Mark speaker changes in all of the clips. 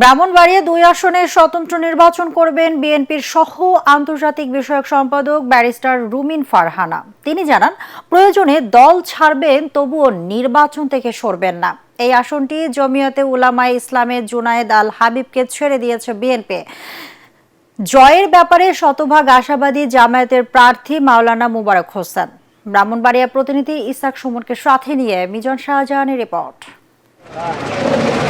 Speaker 1: ব্রাহ্মণবাড়িয়া ২ আসনে স্বতন্ত্র নির্বাচন করবেন বিএনপির সহ আন্তর্জাতিক বিষয়ক সম্পাদক ব্যারিস্টার রুমিন ফারহানা। তিনি জানান, প্রয়োজনে দল ছাড়বেন, তবুও নির্বাচন থেকে সরবেন না। এই আসনটি জমিয়তে উলামায়ে ইসলামের জুনায়েদ আল হাবিবকে ছেড়ে দিয়েছে বিএনপি। জয়ের ব্যাপারে শতভাগ আশাবাদী জামায়াতের প্রার্থী মাওলানা মোবারক হোসেন। ব্রাহ্মণবাড়িয়া প্রতিনিধি ইসাক সুমনকে সাথে নিয়ে মিজান শাহজাহানের রিপোর্ট।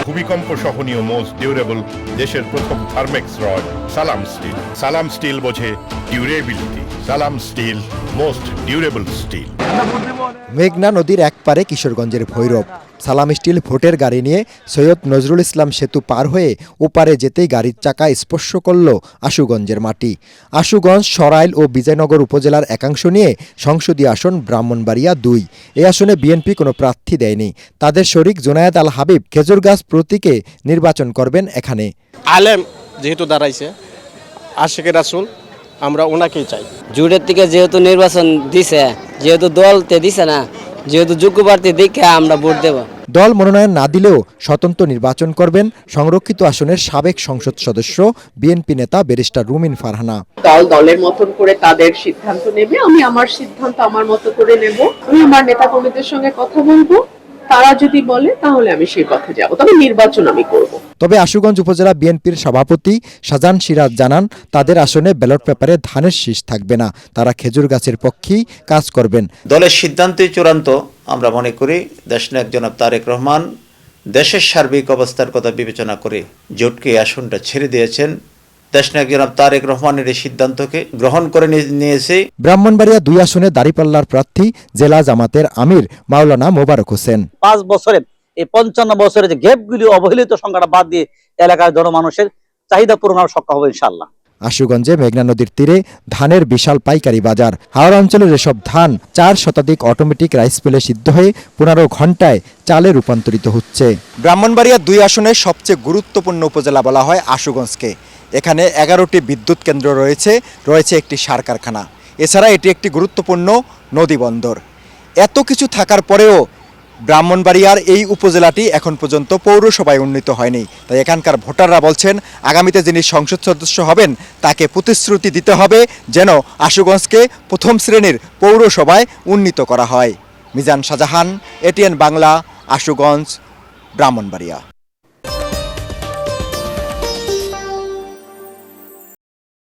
Speaker 2: ভূমিকম্প সহনীয় মোস্ট ডিউরেবল দেশের প্রথম থার্মেক্স রড সালাম স্টিল। সালাম স্টিল বোঝে ডিউরেবিলিটি। সালাম স্টিল, মোস্ট ডিউরেবল স্টিল।
Speaker 3: মেঘনা নদীর একপারে কিশোরগঞ্জের ভৈরব। সালাম স্টিল ভোটের গাড়ি নিয়ে সৈয়দ নজরুল ইসলাম সেতু পার হয়ে ওপারে যেতেই গাড়ির চাকা স্পর্শ করল আশুগঞ্জের মাটি। আশুগঞ্জ, সরাইল ও বিজয়নগর উপজেলার একাংশ নিয়ে সংসদীয় আসন ব্রাহ্মণবাড়িয়া ২। এই আসনে বিএনপি কোনো প্রার্থী দেয়নি। তাদের শরিক জুনায়েদ আল হাবিব খেজুরগাছ প্রতীকে নির্বাচন করবেন এখানে।
Speaker 4: আলেম যেহেতু দাঁড়াইছে, আশিকে রাসূল, আমরা ওনাকেই চাই।
Speaker 5: জুটের থেকে যেহেতু নির্বাচন দিছে, যেহেতু দলতে দিছে না, যেহেতু যোগ্য প্রার্থী দেখে আমরা ভোট দেব।
Speaker 3: দল মনোনয়ন না দিলেও স্বতন্ত্র নির্বাচন করবেন সংরক্ষিত আসনের সাবেক সংসদ সদস্য বিএনপি নেতা ব্যারিস্টার রুমিন ফারহানা।
Speaker 6: দল দলের মতন করে তাদের সিদ্ধান্ত নেবে, আমি আমার সিদ্ধান্ত আমার মতো করে নেব। আমি আমার নেতা কর্মীদের সঙ্গে কথা বলবো, তারা যদি বলে তাহলে আমি সেই পথে যাব, তবে নির্বাচন আমি করব।
Speaker 3: তবে আশুগঞ্জ উপজেলা বিএনপির সভাপতি শাহজাহান সিরাজ জানান, তাদের আসনে ব্যালট পেপারে ধানের শীষ থাকবে না। তারা খেজুর গাছের পক্ষেই কাজ করবেন।
Speaker 7: দলের সিদ্ধান্তই চূড়ান্ত আমরা মনে করি। দেশনায়ক জনাব তারেক রহমান দেশের সার্বিক অবস্থার কথা বিবেচনা করে জোটকে আসনটা ছেড়ে দিয়েছেন। দেশনায়ক জনাব তারেক রহমানের এই সিদ্ধান্তকে গ্রহণ করে নিয়েছে।
Speaker 3: ব্রাহ্মণবাড়িয়া ২ আসনে দাঁড়িপাল্লার প্রার্থী জেলা জামাতের আমির মাওলানা মোবারক হোসেন।
Speaker 8: ৫ বছরে এই ৫৫ বছরের যে গ্যাপগুলি, অবহেলিত সংখ্যাটা বাদ দিয়ে এলাকার জনমানুষের চাহিদা পূরণ হওয়া সক্ষম হবে ইনশাআল্লাহ।
Speaker 3: আশুগঞ্জে মেঘনা নদীর তীরে ধানের বিশাল পাইকারি বাজার। হাওড়া অঞ্চলের এসব ধান ৪ শতাধিক অটোমেটিক রাইস মিলে সিদ্ধ হয়ে ১৫ ঘন্টায় চালে রূপান্তরিত হচ্ছে। ব্রাহ্মণবাড়িয়া ২ আসনের সবচেয়ে গুরুত্বপূর্ণ উপজেলা বলা হয় আশুগঞ্জকে। এখানে ১১টি বিদ্যুৎ কেন্দ্র রয়েছে একটি সার কারখানা। এছাড়া এটি একটি গুরুত্বপূর্ণ নদী বন্দর। এত কিছু থাকার পরেও ব্রাহ্মণবাড়িয়ার এই উপজেলাটি এখন পর্যন্ত পৌরসভায় উন্নীত হয়নি। তাই এখানকার ভোটাররা বলছেন, আগামীতে যিনি সংসদ সদস্য হবেন তাকে প্রতিশ্রুতি দিতে হবে যেন আশুগঞ্জকে প্রথম শ্রেণীর পৌরসভায় উন্নীত করা হয়। মিজান শাহজাহান, এটিএন বাংলা, আশুগঞ্জ, ব্রাহ্মণবাড়িয়া।